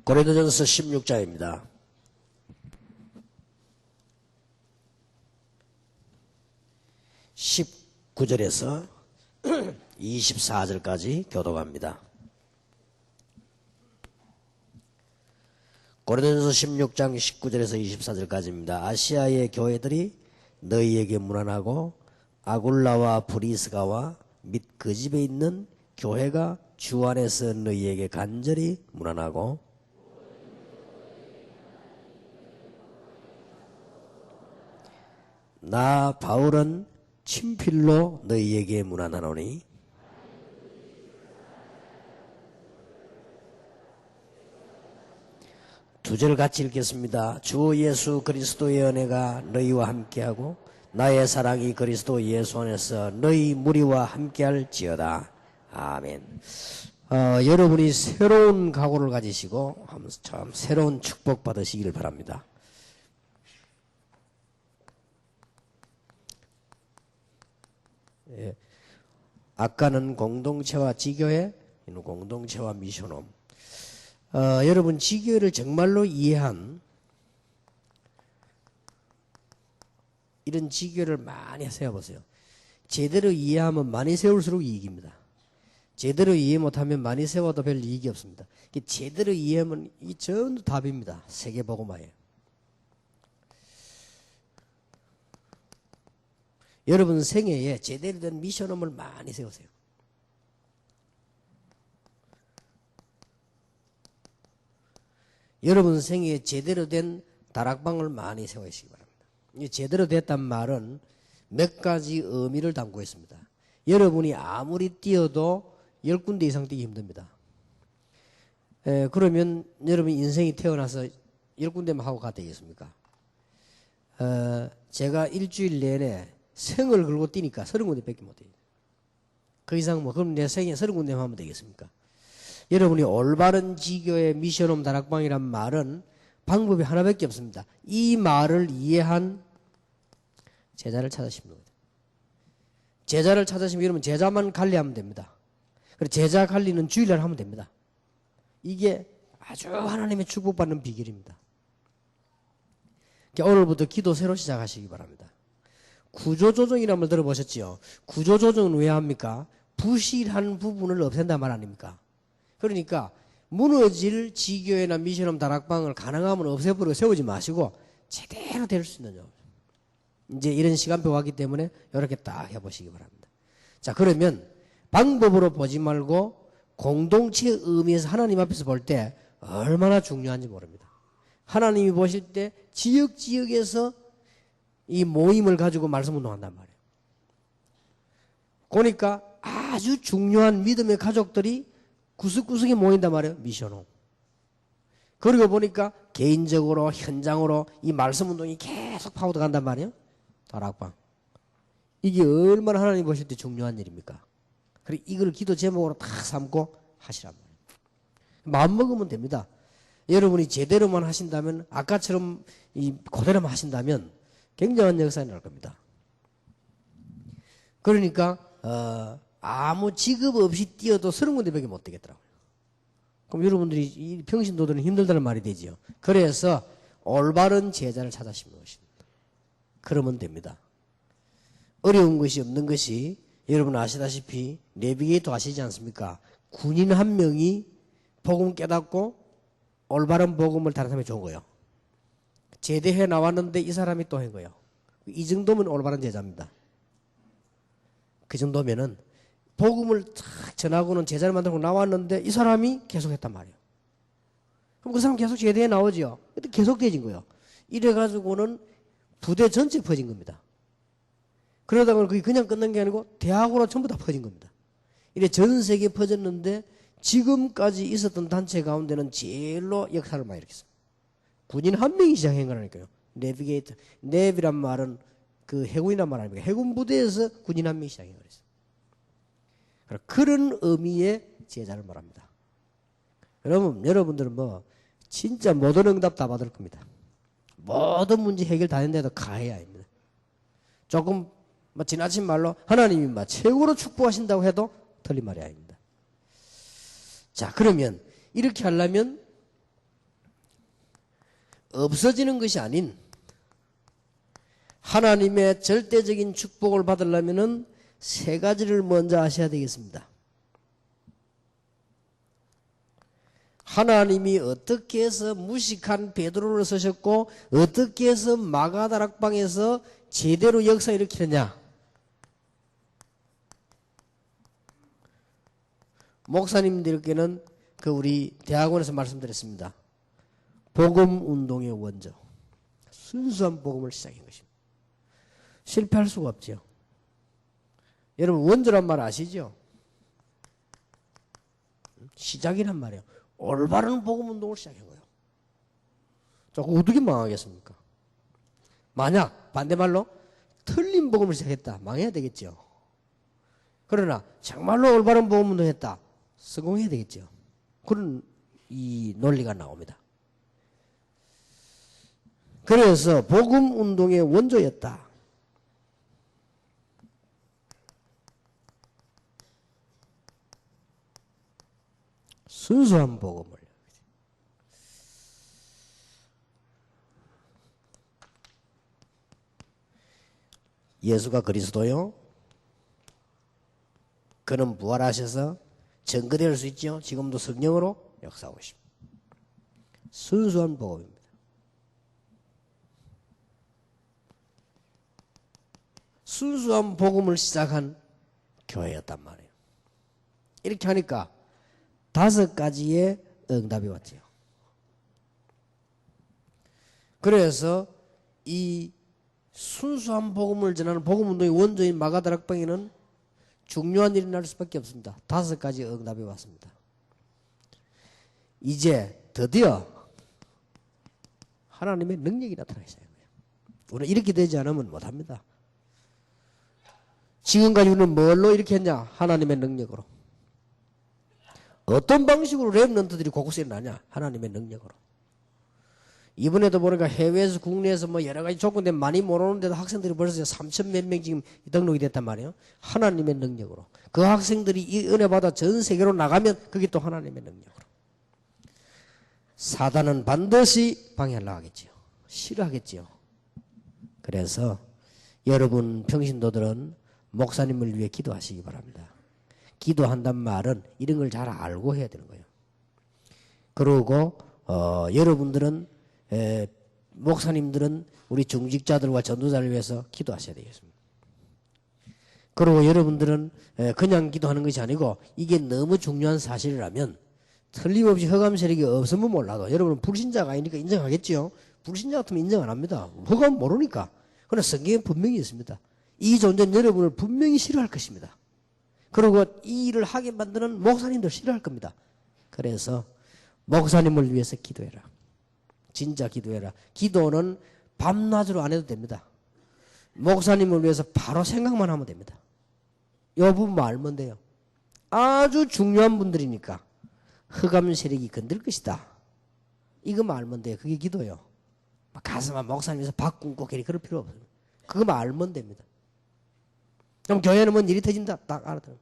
고린도전서 16장입니다. 19절에서 24절까지 교독합니다. 고린도전서 16장 19절에서 24절까지입니다. 아시아의 교회들이 너희에게 문안하고 아굴라와 브리스가와 및 그 집에 있는 교회가 주 안에서 너희에게 간절히 문안하고 나 바울은 친필로 너희에게 문안하노니 두 절 같이 읽겠습니다. 주 예수 그리스도의 은혜가 너희와 함께하고 나의 사랑이 그리스도 예수 안에서 너희 무리와 함께할지어다. 아멘. 여러분이 새로운 각오를 가지시고 참 새로운 축복 받으시기를 바랍니다. 예. 아까는 공동체와 지교회, 공동체와 미션홈. 여러분 지교회를 정말로 이해한 이런 지교회를 많이 세워보세요. 제대로 이해하면 많이 세울수록 이익입니다. 제대로 이해 못하면 많이 세워도 별 이익이 없습니다. 제대로 이해하면 이 전부 답입니다. 세계복음화예요. 여러분 생애에 제대로 된 미션홈을 많이 세우세요. 여러분 생애에 제대로 된 다락방을 많이 세우시기 바랍니다. 제대로 됐단 말은 몇 가지 의미를 담고 있습니다. 여러분이 아무리 뛰어도 10군데 이상 뛰기 힘듭니다. 그러면 여러분 인생이 태어나서 10군데만 하고 가도 되겠습니까? 제가 일주일 내내 생을 걸고 뛰니까 30군데 밖에 못 해요. 그 이상 그럼 내 생에 30군데만 하면 되겠습니까? 여러분이 올바른 지교의 미션홈 다락방이란 말은 방법이 하나밖에 없습니다. 이 말을 이해한 제자를 찾으시면 됩니다. 제자를 찾으시면 여러분 제자만 관리하면 됩니다. 그리고 제자 관리는 주일날 하면 됩니다. 이게 아주 하나님의 축복받는 비결입니다. 오늘부터 기도 새로 시작하시기 바랍니다. 구조조정이라는 말 들어보셨지요? 구조조정은 왜 합니까? 부실한 부분을 없앤단 말 아닙니까? 그러니까 무너질 지교회나 미션홈 다락방을 가능하면 없애버리고 세우지 마시고 제대로 될 수 있는 이제 이런 시간표 왔기 때문에 이렇게 딱 해보시기 바랍니다. 자, 그러면 방법으로 보지 말고 공동체의 의미에서 하나님 앞에서 볼 때 얼마나 중요한지 모릅니다. 하나님이 보실 때 지역에서 이 모임을 가지고 말씀 운동한단 말이에요. 그러니까 아주 중요한 믿음의 가족들이 구석구석에 모인단 말이에요. 미션홈. 그리고 보니까 개인적으로 현장으로 이 말씀 운동이 계속 파고들 간단 말이에요. 다락방. 이게 얼마나 하나님 보실 때 중요한 일입니까? 그리고 이걸 기도 제목으로 딱 삼고 하시란 말이에요. 마음 먹으면 됩니다. 여러분이 제대로만 하신다면 아까처럼 이 그대로만 하신다면 굉장한 역사가 날 겁니다. 그러니까 아무 직업 없이 뛰어도 30군데밖에 못 되겠더라고요. 그럼 여러분들이 이 평신도들은 힘들다는 말이 되지요. 그래서 올바른 제자를 찾으시는 것입니다. 그러면 됩니다. 어려운 것이 없는 것이 여러분 아시다시피 내비게이터 아시지 않습니까? 군인 한 명이 복음 깨닫고 올바른 복음을 다른 사람이 준 거예요. 제대해 나왔는데 이 사람이 또 한 거예요. 이 정도면 올바른 제자입니다. 그 정도면은 복음을 탁 전하고는 제자를 만들고 나왔는데 이 사람이 계속 했단 말이에요. 그럼 그 사람 계속 제대해 나오죠. 근데 계속 되진 거예요. 이래가지고는 부대 전체 퍼진 겁니다. 그러다가 그게 그냥 끝난 게 아니고 대학으로 전부 다 퍼진 겁니다. 이래 전 세계에 퍼졌는데 지금까지 있었던 단체 가운데는 제일로 역사를 많이 일으켰습니다. 군인 한 명이 시작한 거라니까요. 내비게이터. 내비란 말은 그 해군이란 말 아닙니까? 해군 부대에서 군인 한 명이 시작한 거랬어요. 그런 의미의 제자를 말합니다. 여러분들은 진짜 모든 응답 다 받을 겁니다. 모든 문제 해결 다 했는데도 가해야 합니다. 조금 지나친 말로 하나님이 최고로 축복하신다고 해도 틀린 말이 아닙니다. 자, 그러면 이렇게 하려면 없어지는 것이 아닌 하나님의 절대적인 축복을 받으려면은 세 가지를 먼저 아셔야 되겠습니다. 하나님이 어떻게 해서 무식한 베드로를 쓰셨고 어떻게 해서 마가다락방에서 제대로 역사 일으키느냐. 목사님들께는 그 우리 대학원에서 말씀드렸습니다. 복음 운동의 원조. 순수한 복음을 시작한 것입니다. 실패할 수가 없죠. 여러분 원조란 말 아시죠? 시작이란 말이에요. 올바른 복음 운동을 시작한 거예요. 자, 어떻게 망하겠습니까? 만약 반대말로 틀린 복음을 시작했다. 망해야 되겠죠. 그러나 정말로 올바른 복음 운동을 했다. 성공해야 되겠죠. 그런 이 논리가 나옵니다. 그래서 복음 운동의 원조였다. 순수한 복음을. 예수가 그리스도요. 그는 부활하셔서 증거될 수 있죠. 지금도 성령으로 역사하고 있습니다. 순수한 복음입니다. 순수한 복음을 시작한 교회였단 말이에요. 이렇게 하니까 5가지의 응답이 왔지요. 그래서 이 순수한 복음을 전하는 복음운동의 원조인 마가다락방에는 중요한 일이 날 수밖에 없습니다. 5가지 응답이 왔습니다. 이제 드디어 하나님의 능력이 나타나기 시작한 거예요. 우리는 이렇게 되지 않으면 못합니다. 지금까지 우리는 뭘로 이렇게 했냐? 하나님의 능력으로. 어떤 방식으로 랩런트들이 곳곳에 나냐? 하나님의 능력으로. 이번에도 보니까 해외에서 국내에서 뭐 여러 가지 조건 때문에 많이 못 오는데도 학생들이 벌써 3천 몇 명 지금 등록이 됐단 말이에요. 하나님의 능력으로. 그 학생들이 이 은혜 받아 전 세계로 나가면 그게 또 하나님의 능력으로. 사단은 반드시 방해하려고 하겠지요. 싫어하겠지요. 그래서 여러분 평신도들은 목사님을 위해 기도하시기 바랍니다. 기도한단 말은 이런 걸 잘 알고 해야 되는 거예요. 그리고 여러분들은 목사님들은 우리 중직자들과 전도자를 위해서 기도하셔야 되겠습니다. 그리고 여러분들은 그냥 기도하는 것이 아니고 이게 너무 중요한 사실이라면 틀림없이 흑암 세력이 없으면 몰라도 여러분은 불신자가 아니니까 인정하겠지요. 불신자 같으면 인정 안 합니다. 흑암 모르니까. 그러나 성경에 분명히 있습니다. 이 존재는 여러분을 분명히 싫어할 것입니다. 그리고 이 일을 하게 만드는 목사님들 싫어할 겁니다. 그래서 목사님을 위해서 기도해라. 진짜 기도해라. 기도는 밤낮으로 안 해도 됩니다. 목사님을 위해서 바로 생각만 하면 됩니다. 이 부분만 알면 돼요. 아주 중요한 분들이니까 흑암 세력이 건들 것이다. 이거만 알면 돼요. 그게 기도예요. 가서만 목사님에서 밥 굶고 그럴 필요 없어요. 그거만 알면 됩니다. 그럼 교회는 뭔 일이 터진다. 딱 알아들어요.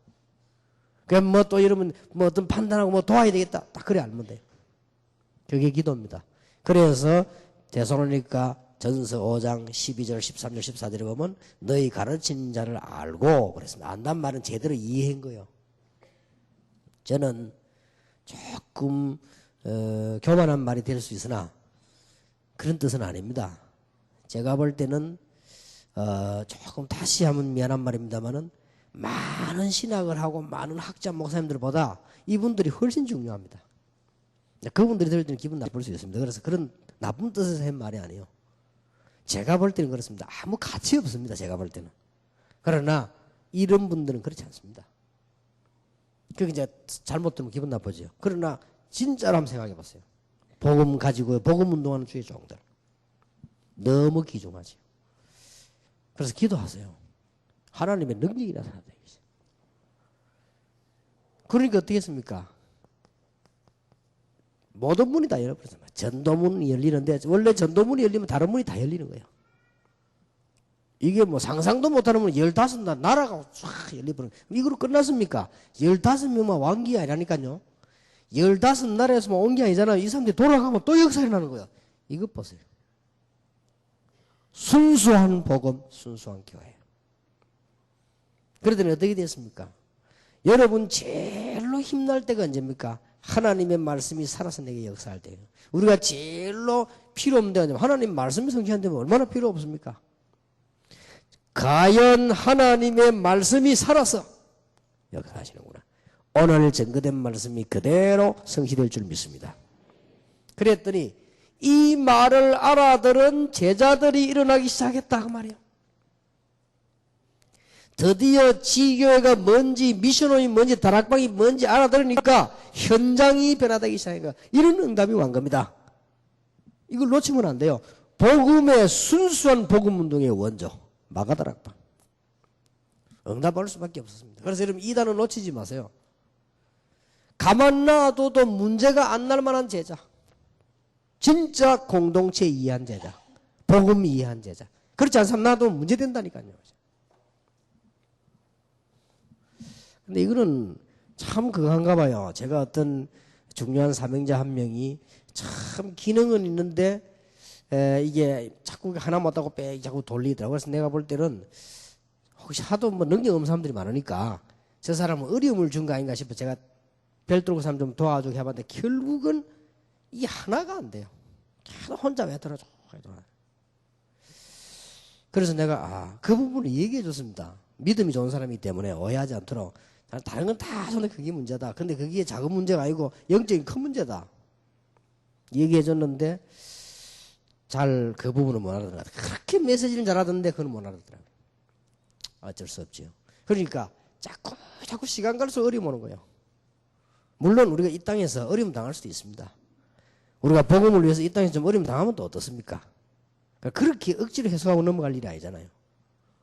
그럼 뭐 또 여러분 뭐 어떤 판단하고 뭐 도와야 되겠다. 딱 그래 알면 돼요. 그게 기도입니다. 그래서 데살로니가 전서 5장 12절 13절 14절에 보면 너희 가르치는 자를 알고 그랬습니다. 안단 말은 제대로 이해한 거예요. 저는 조금 교만한 말이 될 수 있으나 그런 뜻은 아닙니다. 제가 볼 때는 조금 다시 하면 미안한 말입니다만은 많은 신학을 하고 많은 학자 목사님들보다 이분들이 훨씬 중요합니다. 그분들이 들을 때는 기분 나쁠 수 있습니다. 그래서 그런 나쁜 뜻에서 한 말이 아니에요. 제가 볼 때는 그렇습니다. 아무 가치 없습니다. 제가 볼 때는. 그러나 이런 분들은 그렇지 않습니다. 그게 이제 잘못 들으면 기분 나쁘죠. 그러나 진짜로 한번 생각해 보세요. 복음 가지고 복음 운동하는 주의 종들. 너무 귀중하죠. 그래서 기도하세요. 하나님의 능력이 나타나다. 그러니까 어떻게 했습니까? 모든 문이 다 열어버렸습니다. 전도문이 열리는데 원래 전도문이 열리면 다른 문이 다 열리는 거예요. 이게 뭐 상상도 못하는 문이 15나라가 쫙 열려버리는 거예요. 이거로 끝났습니까? 15명만 왕기 아니라니까요. 15나라에서만 온 게 아니잖아요. 이 사람들이 돌아가면 또 역사 일어나는 거예요. 이것 보세요. 순수한 복음, 순수한 교회. 그러더니 어떻게 됐습니까? 여러분 제일로 힘날 때가 언제입니까? 하나님의 말씀이 살아서 내게 역사할 때예요. 우리가 제일로 필요 없는 데가 하나님 말씀이 성취한다면 얼마나 필요 없습니까? 과연 하나님의 말씀이 살아서 역사하시는구나. 오늘 증거된 말씀이 그대로 성취될 줄 믿습니다. 그랬더니 이 말을 알아들은 제자들이 일어나기 시작했다 그 말이에요. 드디어 지교회가 뭔지 미션홈이 뭔지 다락방이 뭔지 알아들으니까 현장이 변화되기 시작하니까 이런 응답이 온 겁니다. 이걸 놓치면 안 돼요. 복음의 순수한 복음운동의 원조 마가다락방. 응답할 수밖에 없었습니다. 그래서 여러분 이단은 놓치지 마세요. 가만 놔둬도 문제가 안 날 만한 제자. 진짜 공동체 이해한 제자. 복음 이해한 제자. 그렇지 않으면 놔두면 문제 된다니까요. 근데 이거는 참 그건가 봐요. 제가 어떤 중요한 사명자 한 명이 참 기능은 있는데 이게 자꾸 하나 못하고 빽 자꾸 돌리더라고요. 그래서 내가 볼 때는 혹시 하도 뭐 능력 없는 사람들이 많으니까 저 사람은 어려움을 준 거 아닌가 싶어 제가 별도로 사람 좀 도와주게 해봤는데 결국은 이 하나가 안 돼요. 계속 혼자 왜 들어줘. 그래서 내가 그 부분을 얘기해 줬습니다. 믿음이 좋은 사람이기 때문에 오해하지 않도록 다른 건 다 손에 그게 문제다. 근데 그게 작은 문제가 아니고 영적인 큰 문제다. 얘기해 줬는데 잘 그 부분은 못 알아듣는 것 같아요. 그렇게 메시지를 잘 알아듣는데 그건 못 알아듣더라고요. 어쩔 수 없지요. 그러니까 자꾸 시간 갈수록 어려움 오는 거예요. 물론 우리가 이 땅에서 어려움 당할 수도 있습니다. 우리가 복음을 위해서 이 땅에서 좀 어려움 당하면 또 어떻습니까? 그러니까 그렇게 억지로 해소하고 넘어갈 일이 아니잖아요.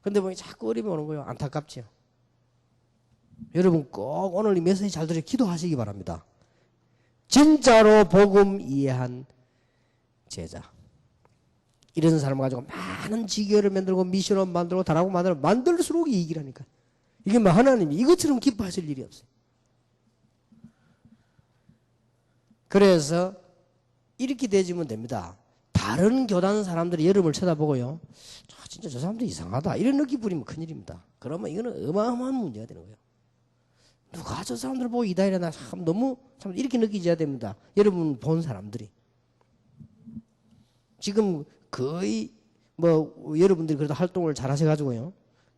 근데 보니 자꾸 어려움이 오는 거예요. 안타깝지요. 여러분 꼭 오늘 이 메시지 잘 들어 기도하시기 바랍니다. 진짜로 복음 이해한 제자. 이런 사람을 가지고 많은 지교를 만들고 미션을 만들고 다락을 만들고 만들수록 이익이라니까. 이게 뭐 하나님이 이것처럼 기뻐하실 일이 없어요. 그래서 이렇게 되지면 됩니다. 다른 교단 사람들이 여러분을 쳐다보고요. 진짜 저 사람들 이상하다. 이런 느낌 부리면 큰일입니다. 그러면 이거는 어마어마한 문제가 되는 거예요. 누가 저 사람들 보고 이다이라나 참 너무 참 이렇게 느끼셔야 됩니다. 여러분 본 사람들이. 지금 거의 뭐 여러분들이 그래도 활동을 잘 하셔가지고요.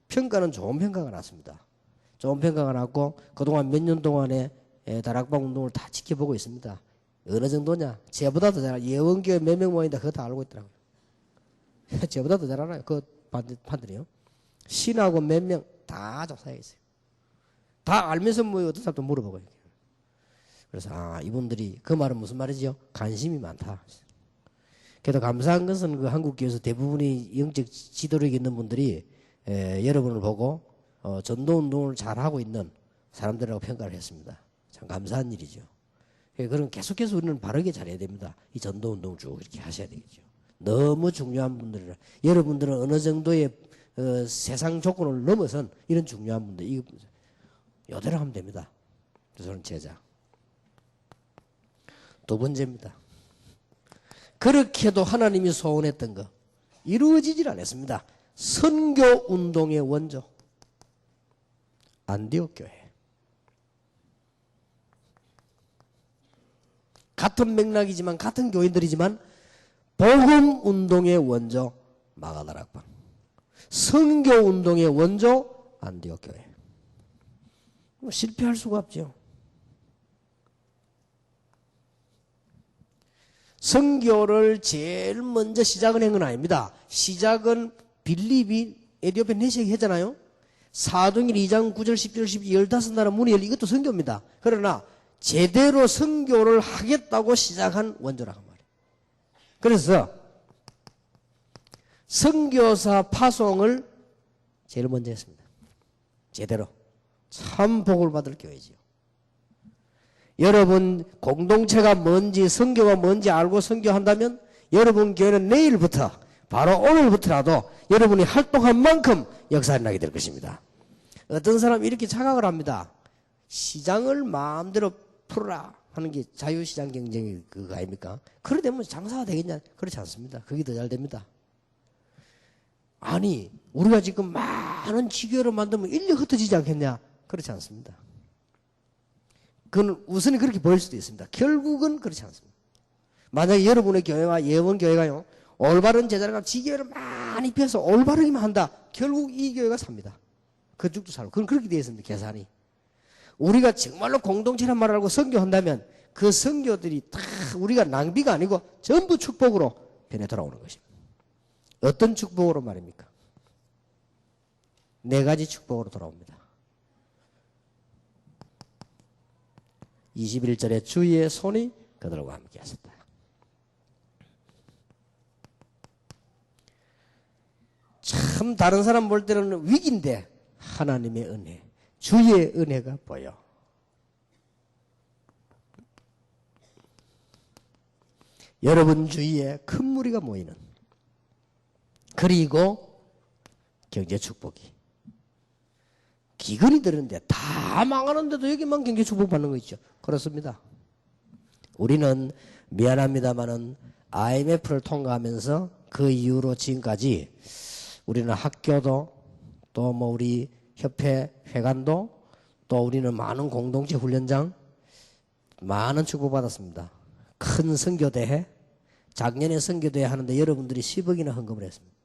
평가는 좋은 평가가 났습니다. 좋은 평가가 났고 그동안 몇 년 동안에 다락방 운동을 다 지켜보고 있습니다. 어느 정도냐? 쟤보다 더 잘 알아요. 예원교회 몇 명 모인다 그거 다 알고 있더라고요. 쟤보다 더 잘 알아요. 그 판들이요. 신하고 몇 명 다 조사해 있어요. 다 알면서 뭐 어떤 사람도 물어보고. 그래서 이분들이 그 말은 무슨 말이죠? 관심이 많다. 그래도 감사한 것은 그 한국교회에서 대부분이 영적 지도력 있는 분들이 여러분을 보고 전도운동을 잘하고 있는 사람들이라고 평가를 했습니다. 참 감사한 일이죠. 그럼 계속해서 우리는 바르게 잘해야 됩니다. 이 전도운동을 쭉 이렇게 하셔야 되겠죠. 너무 중요한 분들이라. 여러분들은 어느 정도의 세상 조건을 넘어선 이런 중요한 분들 이대로 하면 됩니다. 그래서 저는 제자. 두 번째입니다. 그렇게도 하나님이 소원했던 거 이루어지질 않았습니다. 선교 운동의 원조 안디옥 교회. 같은 맥락이지만 같은 교인들이지만 복음 운동의 원조 마가다락방. 선교 운동의 원조 안디옥 교회. 실패할 수가 없죠. 선교를 제일 먼저 시작을 한 건 아닙니다. 시작은 빌립이 에티오피아 내시하게 했잖아요. 사도행전 2장 9절 10절 12 15나라 문이 열리 이것도 선교입니다. 그러나 제대로 선교를 하겠다고 시작한 원조라고 말이에요. 그래서 선교사 파송을 제일 먼저 했습니다. 제대로. 참 복을 받을 교회지요. 여러분 공동체가 뭔지 선교가 뭔지 알고 선교한다면 여러분 교회는 내일부터 바로 오늘부터라도 여러분이 활동한 만큼 역사가 나게 될 것입니다. 어떤 사람이 이렇게 착각을 합니다. 시장을 마음대로 풀어라. 하는 게 자유시장 경쟁이 그거 아닙니까? 그래 되면 장사가 되겠냐? 그렇지 않습니다. 그게 더 잘 됩니다. 아니, 우리가 지금 많은 지교를 만들면 인력 흩어지지 않겠냐? 그렇지 않습니다. 그건 우선은 그렇게 보일 수도 있습니다. 결국은 그렇지 않습니다. 만약에 여러분의 교회와 예원교회가요, 올바른 제자를 지교를 많이 펴서 올바르기만 한다. 결국 이 교회가 삽니다. 그쪽도 살고. 그건 그렇게 되어 있습니다. 계산이. 우리가 정말로 공동체란 말을 알고 선교한다면 그 선교들이 다 우리가 낭비가 아니고 전부 축복으로 변해 돌아오는 것입니다. 어떤 축복으로 말입니까? 4가지 축복으로 돌아옵니다. 21절에 주의 손이 그들과 함께 하셨다. 참 다른 사람 볼 때는 위기인데 하나님의 은혜, 주의 은혜가 보여. 여러분 주위에 큰 무리가 모이는, 그리고 경제 축복이 기근이 드는데 다 망하는데도 여기만 경제 축복 받는 거 있죠. 그렇습니다. 우리는 미안합니다마는 IMF를 통과하면서 그 이후로 지금까지 우리는 학교도 또 뭐 우리 협회 회관도 또 우리는 많은 공동체 훈련장 많은 축복 받았습니다. 큰 선교대회, 작년에 선교대회 하는데 여러분들이 10억이나 헌금을 했습니다.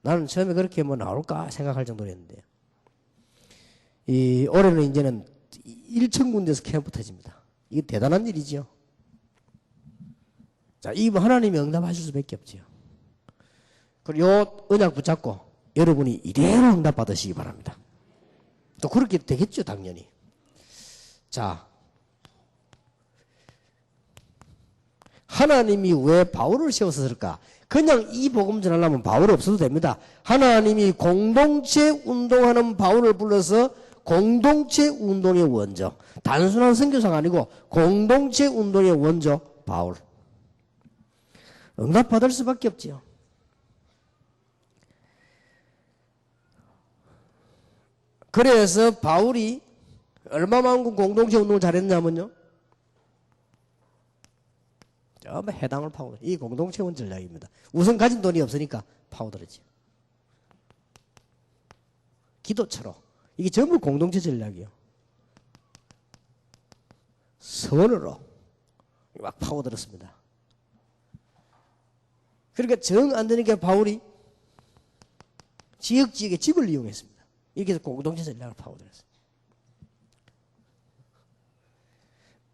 나는 처음에 그렇게 뭐 나올까 생각할 정도였는데 올해는 이제는 1,000군데에서 캠프 터집니다. 이게 대단한 일이죠. 자, 이 하나님이 응답하실 수밖에 없죠. 그리고 요 언약 붙잡고 여러분이 이대로 응답 받으시기 바랍니다. 또 그렇게 되겠죠, 당연히. 자, 하나님이 왜 바울을 세웠을까? 그냥 이 복음 전하려면 바울 없어도 됩니다. 하나님이 공동체 운동하는 바울을 불러서 공동체 운동의 원조, 단순한 선교사가 아니고 공동체 운동의 원조 바울. 응답받을 수밖에 없지요. 그래서 바울이 얼마만큼 공동체 운동을 잘했냐면요, 전부 해당을 파고, 이 공동체원 전략입니다. 우선 가진 돈이 없으니까 파고들었지. 기도처로. 이게 전부 공동체 전략이에요. 선으로 막 파고들었습니다. 그러니까 정 안 되니까 바울이 지역에 집을 이용했습니다. 이렇게 해서 공동체 전략을 파고들었어요.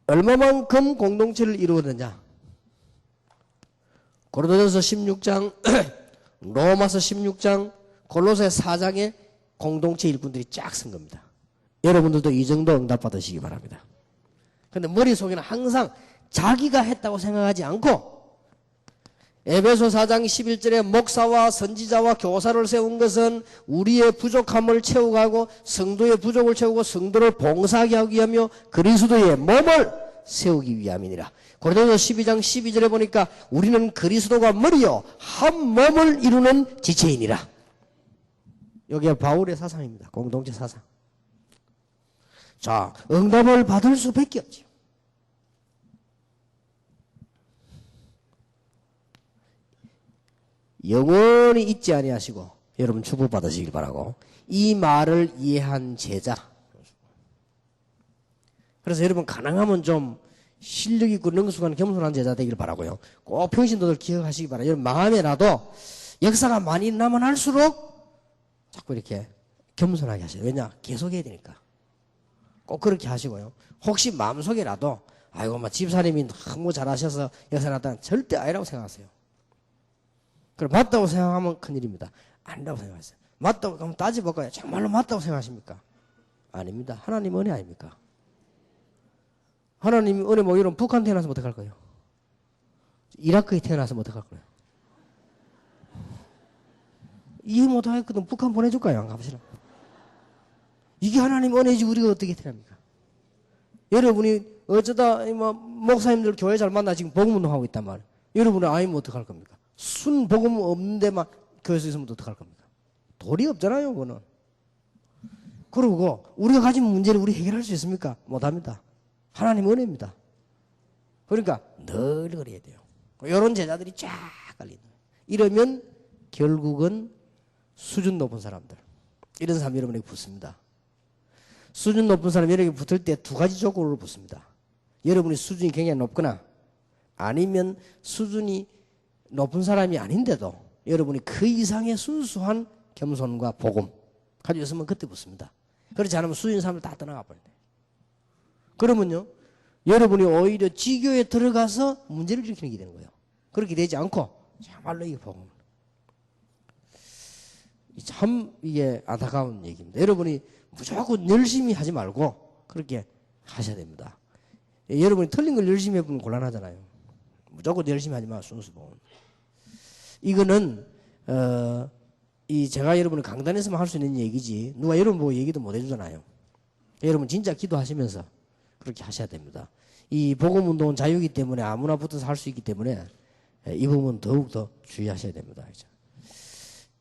얼마만큼 공동체를 이루었느냐? 고린도전서 16장, 로마서 16장, 골로새 4장에 공동체 일꾼들이 쫙 쓴 겁니다. 여러분들도 이 정도 응답 받으시기 바랍니다. 그런데 머릿속에는 항상 자기가 했다고 생각하지 않고 에베소 4장 11절에 목사와 선지자와 교사를 세운 것은 우리의 부족함을 채우고 성도의 부족을 채우고 성도를 봉사하게 하기 위하며 그리스도의 몸을 세우기 위함이니라. 고린도서 12장 12절에 보니까 우리는 그리스도가 머리요 한 몸을 이루는 지체이니라. 여기가 바울의 사상입니다. 공동체 사상. 자, 응답을 받을 수밖에 없죠. 영원히 잊지 아니하시고 여러분 축복받으시길 바라고, 이 말을 이해한 제자. 그래서 여러분 가능하면 좀 실력 있고 능숙한 겸손한 제자 되길 바라고요. 꼭 평신도들 기억하시기 바라요. 여러분 마음에라도 역사가 많이 남은 할수록 자꾸 이렇게 겸손하게 하세요. 왜냐? 계속해야 되니까. 꼭 그렇게 하시고요. 혹시 마음속에라도 아이고 막 집사님이 너무 잘하셔서 역사 났다는 절대 아니라고 생각하세요. 그럼 맞다고 생각하면 큰일입니다. 아니라고 생각하세요. 맞다고 그럼 따져볼까요? 정말로 맞다고 생각하십니까? 아닙니다. 하나님 은혜 아닙니까? 하나님이 은혜 뭐 이런 북한 태어나서 어떡할 거예요? 이라크에 태어나서 어떡할 거예요? 이해 못하겠거든. 북한 보내줄까요? 안 가보시라. 이게 하나님 은혜지 우리가 어떻게 태어납니까? 여러분이 어쩌다 뭐 목사님들 교회 잘 만나 지금 복음운동하고 있단 말이에요. 여러분은 아니면 어떡할 겁니까? 순 복음 없는 데만 교회에서 있으면 어떡할 겁니까? 도리 없잖아요, 그거는. 그리고 우리가 가진 문제를 우리 해결할 수 있습니까? 못합니다. 하나님 은혜입니다. 그러니까 늘 그래야 돼요. 이런 제자들이 쫙 깔리는 거예요. 이러면 결국은 수준 높은 사람들, 이런 사람 여러분에게 붙습니다. 수준 높은 사람 여러분에게 붙을 때 두 가지 조건으로 붙습니다. 여러분이 수준이 굉장히 높거나 아니면 수준이 높은 사람이 아닌데도 여러분이 그 이상의 순수한 겸손과 복음 가지고 있으면 그때 붙습니다. 그렇지 않으면 수준 사람을 다 떠나가 버려요. 그러면요, 여러분이 오히려 지교에 들어가서 문제를 일으키는 게 되는 거예요. 그렇게 되지 않고 정말로 이게 복음. 참 이게 안타까운 얘기입니다. 여러분이 무조건 열심히 하지 말고 그렇게 하셔야 됩니다. 여러분이 틀린 걸 열심히 해보면 곤란하잖아요. 무조건 열심히 하지 마, 순수 복음. 이거는 이 제가 여러분이 강단에서만 할 수 있는 얘기지 누가 여러분 보고 얘기도 못 해주잖아요. 여러분 진짜 기도하시면서 그렇게 하셔야 됩니다. 이 복음운동은 자유이기 때문에 아무나 붙어서 할 수 있기 때문에 이 부분은 더욱더 주의하셔야 됩니다.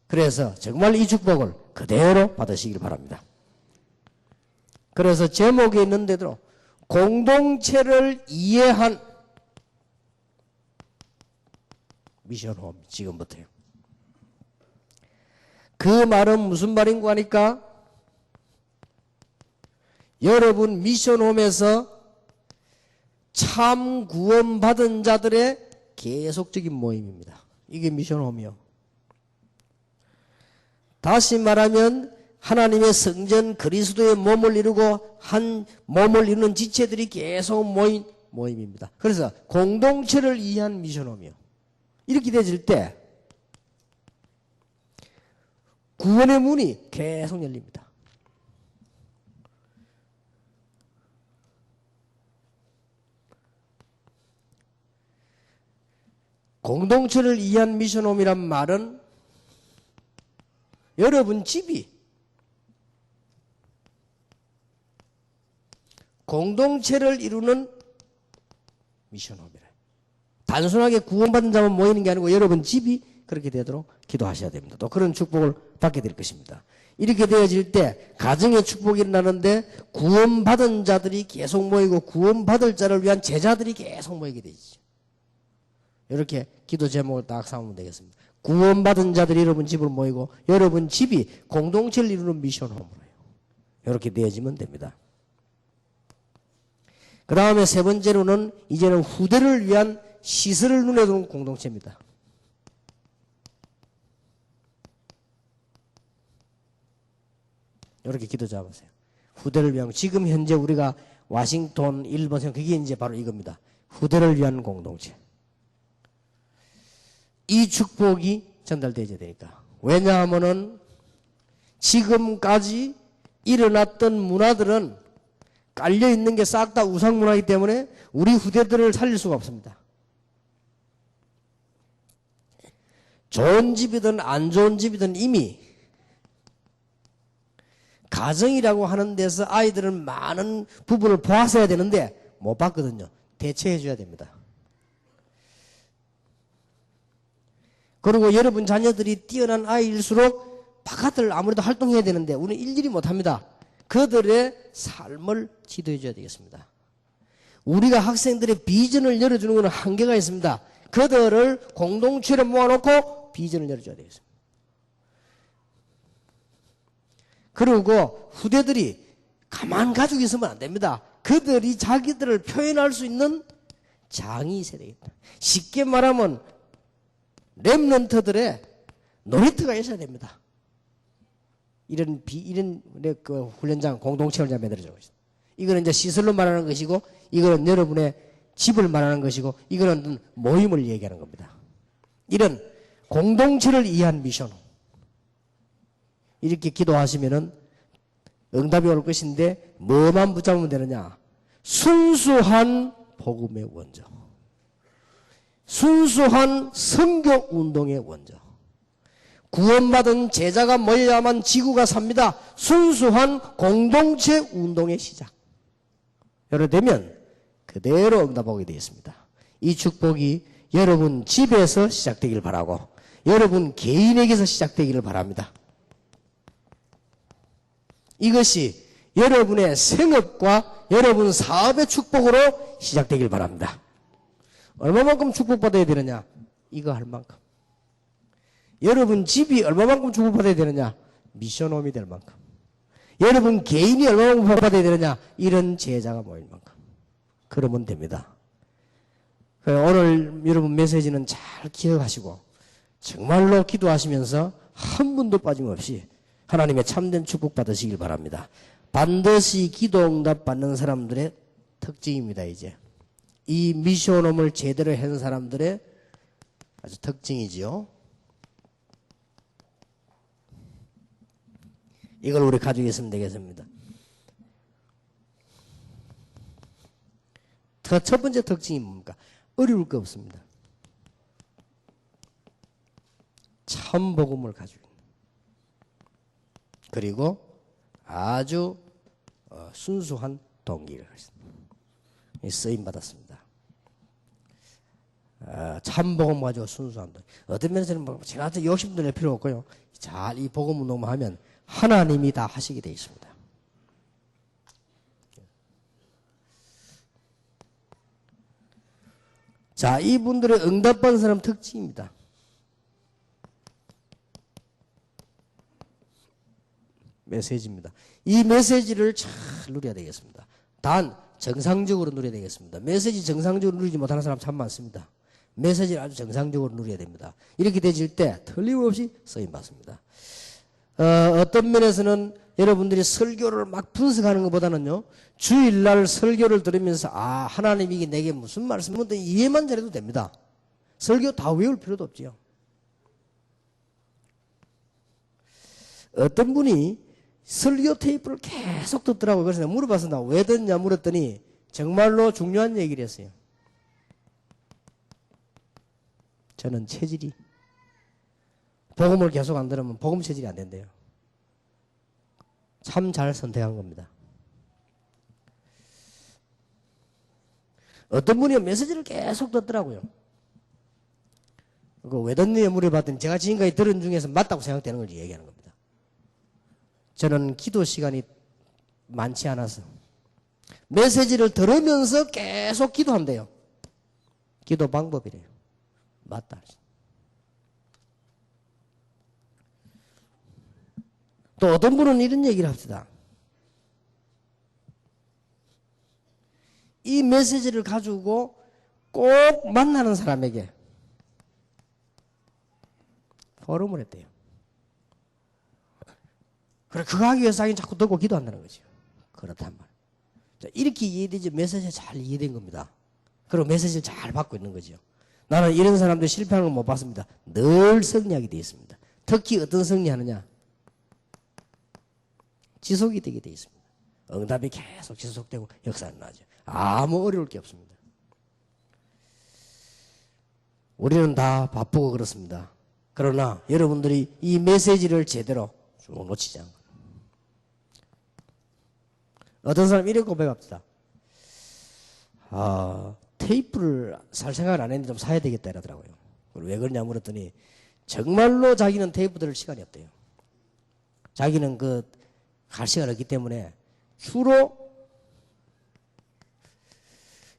그래서 정말 이 축복을 그대로 받으시길 바랍니다. 그래서 제목에 있는 대로 공동체를 이해한 미션홈 지금부터요. 그 말은 무슨 말인가 하니까 여러분 미션홈에서 참 구원받은 자들의 계속적인 모임입니다. 이게 미션홈이요. 다시 말하면 하나님의 성전 그리스도의 몸을 이루고 한 몸을 이루는 지체들이 계속 모인 모임입니다. 그래서 공동체를 이해한 미션홈이요. 이렇게 되어질 때 구원의 문이 계속 열립니다. 공동체를 이해한 미션홈이란 말은 여러분 집이 공동체를 이루는 미션홈이래. 단순하게 구원받은 자만 모이는 게 아니고 여러분 집이 그렇게 되도록 기도하셔야 됩니다. 또 그런 축복을 받게 될 것입니다. 이렇게 되어질 때 가정의 축복이 일어나는데 구원받은 자들이 계속 모이고 구원받을 자를 위한 제자들이 계속 모이게 되죠. 이렇게 기도 제목을 딱 삼으면 되겠습니다. 구원받은 자들이 여러분 집으로 모이고 여러분 집이 공동체를 이루는 미션홈으로요. 이렇게 되어지면 됩니다. 그 다음에 세 번째로는 이제는 후대를 위한 시설을 눈에 두는 공동체입니다. 이렇게 기도 잡으세요. 후대를 위한, 지금 현재 우리가 와싱턴, 일본, 그게 이제 바로 이겁니다. 후대를 위한 공동체. 이 축복이 전달되어야 되니까. 왜냐하면은 지금까지 일어났던 문화들은 깔려있는 게 싹 다 우상문화이기 때문에 우리 후대들을 살릴 수가 없습니다. 좋은 집이든 안 좋은 집이든 이미 가정이라고 하는 데서 아이들은 많은 부분을 보았어야 되는데 못 봤거든요. 대체해 줘야 됩니다. 그리고 여러분 자녀들이 뛰어난 아이일수록 바깥을 아무래도 활동해야 되는데 우리는 일일이 못합니다. 그들의 삶을 지도해 줘야 되겠습니다. 우리가 학생들의 비전을 열어주는 것은 한계가 있습니다. 그들을 공동체로 모아놓고 비전을 열어줘야 되겠습니다. 그리고 후대들이 가만 가지고 있으면 안 됩니다. 그들이 자기들을 표현할 수 있는 장이 있어야 되겠다. 쉽게 말하면 렘넌트들의 놀이터가 있어야 됩니다. 이런 그 훈련장 공동체를 만들어주고 있습니다. 이거는 이제 시설로 말하는 것이고, 이거는 여러분의 집을 말하는 것이고, 이거는 모임을 얘기하는 겁니다. 이런 공동체를 이해한 미션. 이렇게 기도하시면은 응답이 올 것인데, 뭐만 붙잡으면 되느냐? 순수한 복음의 원조. 순수한 선교 운동의 원조. 구원받은 제자가 모여야만 지구가 삽니다. 순수한 공동체 운동의 시작. 이렇게 되면 그대로 응답하게 되겠습니다. 이 축복이 여러분 집에서 시작되길 바라고 여러분 개인에게서 시작되기를 바랍니다. 이것이 여러분의 생업과 여러분 사업의 축복으로 시작되길 바랍니다. 얼마만큼 축복받아야 되느냐? 이거 할 만큼. 여러분 집이 얼마만큼 축복받아야 되느냐? 미션홈이 될 만큼. 여러분 개인이 얼마만큼 축복받아야 되느냐? 이런 제자가 모일 만큼. 그러면 됩니다. 오늘 여러분 메시지는 잘 기억하시고 정말로 기도하시면서 한 분도 빠짐없이 하나님의 참된 축복 받으시길 바랍니다. 반드시 기도 응답 받는 사람들의 특징입니다. 이제 이 미션홈을 제대로 한 사람들의 아주 특징이지요. 이걸 우리 가지고 있으면 되겠습니다. 첫 번째 특징이 뭡니까? 어려울 거 없습니다. 참 복음을 가지고 있는. 그리고 아주 순수한 동기를 쓰임 받았습니다. 참 복음 가지고 순수한 동기. 어떤 면에서는 뭐 제가 욕심도 낼 필요 없고요. 잘 이 복음 운동만 하면 하나님이 다 하시게 되어 있습니다. 자, 이분들의 응답받은 사람 특징입니다. 메시지입니다. 이 메시지를 잘 누려야 되겠습니다. 단 정상적으로 누려야 되겠습니다. 메시지 정상적으로 누리지 못하는 사람 참 많습니다. 메시지를 아주 정상적으로 누려야 됩니다. 이렇게 되질 때 틀림없이 쓰임받습니다. 어떤 면에서는 여러분들이 설교를 막 분석하는 것보다는요, 주일날 설교를 들으면서 하나님이 이게 내게 무슨 말씀을 이해만 잘해도 됩니다. 설교 다 외울 필요도 없지요. 어떤 분이 설교 테이프를 계속 듣더라고요. 그래서 내가 물어봤습니다. 왜 듣냐 물었더니 정말로 중요한 얘기를 했어요. 저는 체질이 복음을 계속 안 들으면 복음 체질이 안 된대요. 참 잘 선택한 겁니다. 어떤 분이 메시지를 계속 듣더라고요. 왜 듣느냐 물어봤더니 제가 지금까지 들은 중에서 맞다고 생각되는 걸 얘기하는 겁니다. 저는 기도 시간이 많지 않아서 메시지를 들으면서 계속 기도한대요. 기도 방법이래요. 맞다. 또 어떤 분은 이런 얘기를 합시다. 이 메시지를 가지고 꼭 만나는 사람에게 포럼을 했대요. 그래, 그거 하기 위해서 자기는 자꾸 듣고 기도한다는 거죠. 그렇단 말이에요. 자, 이렇게 이해되지 메시지가 잘 이해된 겁니다. 그리고 메시지를 잘 받고 있는 거죠. 나는 이런 사람들 실패하는 걸 못 봤습니다. 늘 승리하게 되어 있습니다. 특히 어떤 승리하느냐? 지속이 되게 되어 있습니다. 응답이 계속 지속되고 역사는 나죠. 아무 어려울 게 없습니다. 우리는 다 바쁘고 그렇습니다. 그러나 여러분들이 이 메시지를 제대로 쭉 놓치지 않고. 어떤 사람 이렇게 고백합시다. 테이프를 살 생각을 안 했는데 좀 사야 되겠다 이러더라고요. 왜 그러냐 물었더니 정말로 자기는 테이프 들을 시간이 없대요. 자기는 갈 시간이 없기 때문에 주로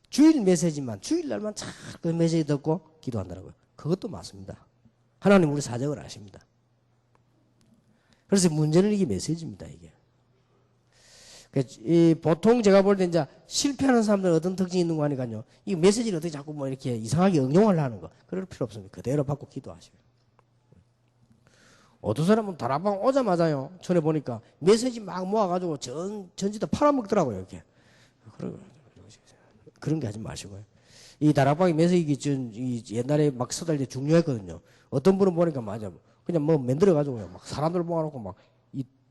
주일 메시지만 주일날만 참 그 메시지 듣고 기도한다고요. 그것도 맞습니다. 하나님 우리 사정을 아십니다. 그래서 문제는 이게 메시지입니다. 이게 보통 제가 볼 때 이제 실패하는 사람들은 어떤 특징이 있는 거 하니까요. 이 메시지를 어떻게 자꾸 뭐 이렇게 이상하게 응용을 하는 거 그럴 필요 없습니다. 그대로 받고 기도하시고. 어떤 사람은 다락방 오자마자요. 전에 보니까 메시지 막 모아가지고 전지도 팔아먹더라고요. 이렇게. 그런 게 하지 마시고요. 이 다락방이 메시지 옛날에 막 써달 때 중요했거든요. 어떤 분은 보니까 맞아. 그냥 뭐 만들어가지고요. 막 사람들 모아놓고 막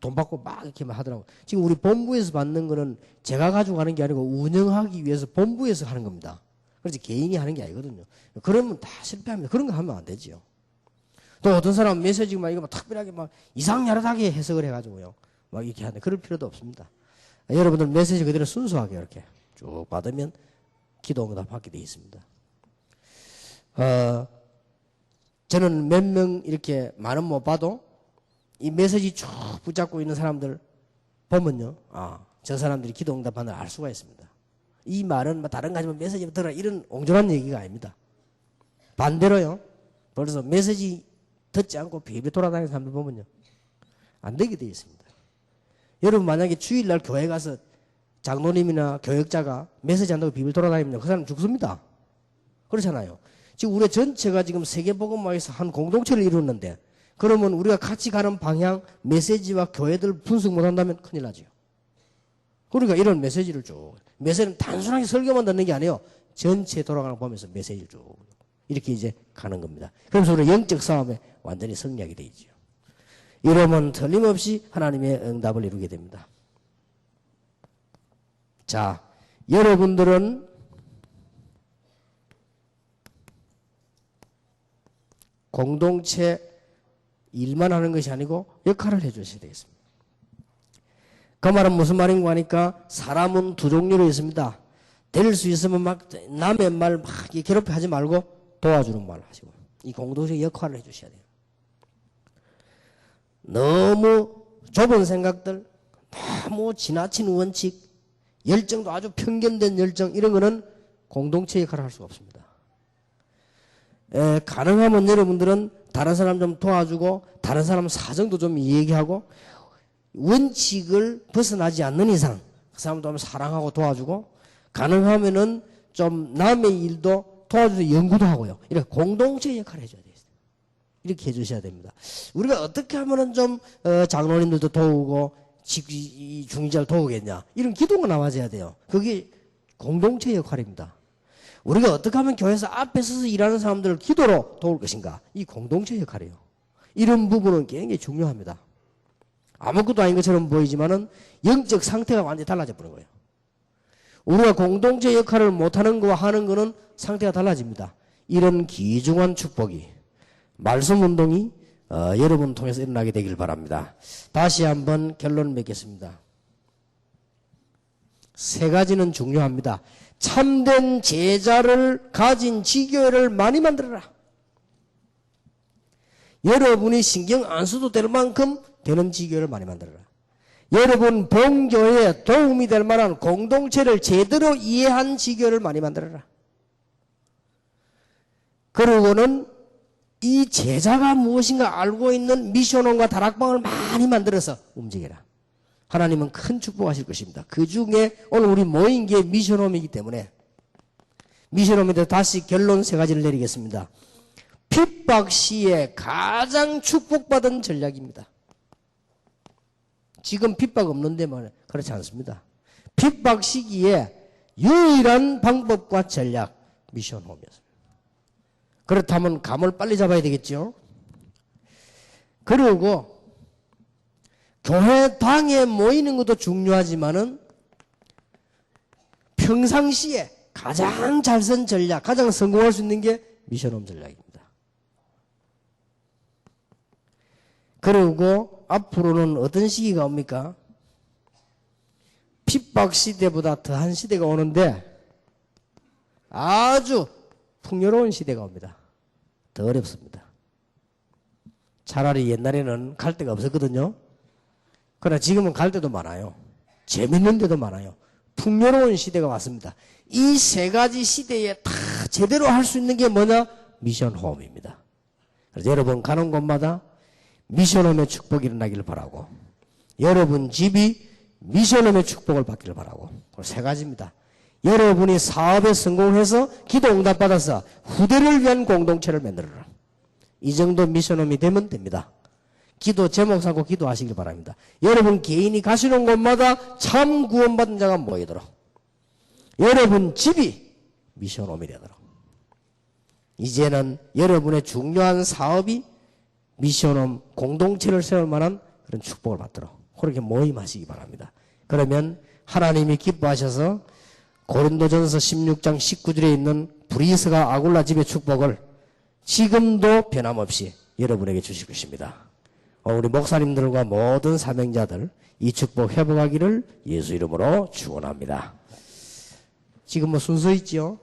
돈 받고 막 이렇게 하더라고요. 지금 우리 본부에서 받는 거는 제가 가지고 가는 게 아니고 운영하기 위해서 본부에서 하는 겁니다. 그래서 개인이 하는 게 아니거든요. 그러면 다 실패합니다. 그런 거 하면 안 되지요. 또 어떤 사람은 메시지 막 이거 막 특별하게 막 이상야릇하게 해석을 해가지고요. 막 이렇게 하는데 그럴 필요도 없습니다. 여러분들 메시지 그대로 순수하게 이렇게 쭉 받으면 기도 응답 받게 되어 있습니다. 저는 몇 명 이렇게 많은 못 봐도 이 메시지 쭉 붙잡고 있는 사람들 보면요. 저 사람들이 기도 응답 받는 걸 알 수가 있습니다. 이 말은 뭐 다른 가지만 메시지 들어라 이런 옹졸한 얘기가 아닙니다. 반대로요. 벌써 메시지 듣지 않고 비비 돌아다니는 사람들 보면요. 안 되게 되어 있습니다. 여러분 만약에 주일날 교회 가서 장로님이나 교역자가 메시지 한다고 비빌 돌아다니면 그 사람 죽습니다. 그렇잖아요. 지금 우리 전체가 지금 세계복음화에서 한 공동체를 이루는데 그러면 우리가 같이 가는 방향 메시지와 교회들 분석 못한다면 큰일 나죠. 그러니까 이런 메시지를 쭉 메시지는 단순하게 설교만 듣는 게 아니에요. 전체 돌아가는 거 보면서 메시지를 쭉 이렇게 이제 가는 겁니다. 그래서 우리 영적 싸움에 완전히 승리하게 돼 있죠. 이러면 틀림없이 하나님의 응답을 이루게 됩니다. 자, 여러분들은 공동체 일만 하는 것이 아니고 역할을 해주셔야 되겠습니다. 그 말은 무슨 말인가 하니까 사람은 두 종류로 있습니다. 될 수 있으면 막 남의 말 막 괴롭게 하지 말고 도와주는 말 하시고 이 공동체 역할을 해주셔야 돼요. 너무 좁은 생각들, 너무 지나친 원칙, 열정도 아주 편견된 열정 이런 거는 공동체 역할을 할 수가 없습니다. 가능하면 여러분들은 다른 사람 좀 도와주고 다른 사람 사정도 좀 얘기하고 원칙을 벗어나지 않는 이상 그 사람도 한번 사랑하고 도와주고 가능하면은 좀 남의 일도 도와줘서 연구도 하고요. 이렇게 공동체 역할을 해줘야 돼요. 이렇게 해주셔야 됩니다. 우리가 어떻게 하면은 좀 장로님들도 도우고 중직자를 도우겠냐 이런 기도가 나와줘야 돼요. 그게 공동체 역할입니다. 우리가 어떻게 하면 교회에서 앞에 서서 일하는 사람들을 기도로 도울 것인가 이 공동체 역할이에요. 이런 부분은 굉장히 중요합니다. 아무것도 아닌 것처럼 보이지만은 영적 상태가 완전히 달라져 버린 거예요. 우리가 공동체 역할을 못하는 거와 하는 거는 상태가 달라집니다. 이런 귀중한 축복이 말씀 운동이 여러분 통해서 일어나게 되길 바랍니다. 다시 한번 결론 맺겠습니다. 세 가지는 중요합니다. 참된 제자를 가진 지교회를 많이 만들어라. 여러분이 신경 안 써도 될 만큼 되는 지교회를 많이 만들어라. 여러분 본교회에 도움이 될 만한 공동체를 제대로 이해한 지교회를 많이 만들어라. 그리고는 이 제자가 무엇인가 알고 있는 미션홈과 다락방을 많이 만들어서 움직여라. 하나님은 큰 축복하실 것입니다. 그 중에 오늘 우리 모인 게 미션홈이기 때문에 미션홈에 대해서 다시 결론 세 가지를 내리겠습니다. 핍박 시에 가장 축복받은 전략입니다. 지금 핍박 없는데 말이에요. 그렇지 않습니다. 핍박 시기에 유일한 방법과 전략 미션홈이었습니다. 그렇다면 감을 빨리 잡아야 되겠죠. 그리고 교회당에 모이는 것도 중요하지만은 평상시에 가장 잘 쓴 전략, 가장 성공할 수 있는 게 미션홈 전략입니다. 그리고 앞으로는 어떤 시기가 옵니까? 핍박 시대보다 더한 시대가 오는데 아주 풍요로운 시대가 옵니다. 더 어렵습니다. 차라리 옛날에는 갈 데가 없었거든요. 그러나 지금은 갈 데도 많아요. 재밌는 데도 많아요. 풍요로운 시대가 왔습니다. 이 세 가지 시대에 다 제대로 할 수 있는 게 뭐냐? 미션홈입니다. 그래서 여러분 가는 곳마다 미션홈의 축복이 일어나기를 바라고 여러분 집이 미션홈의 축복을 받기를 바라고 세 가지입니다. 여러분이 사업에 성공해서 기도 응답받아서 후대를 위한 공동체를 만들어라. 이 정도 미션홈이 되면 됩니다. 기도 제목 삼고 기도하시길 바랍니다. 여러분 개인이 가시는 곳마다 참 구원받은 자가 모이도록 여러분 집이 미션홈이 되도록 이제는 여러분의 중요한 사업이 미션홈 공동체를 세울 만한 그런 축복을 받도록 그렇게 모임하시기 바랍니다. 그러면 하나님이 기뻐하셔서 고린도전서 16장 19절에 있는 브리스가 아굴라 집의 축복을 지금도 변함없이 여러분에게 주실 것입니다. 우리 목사님들과 모든 사명자들 이 축복 회복하기를 예수 이름으로 축원합니다. 지금 뭐 순서 있지요?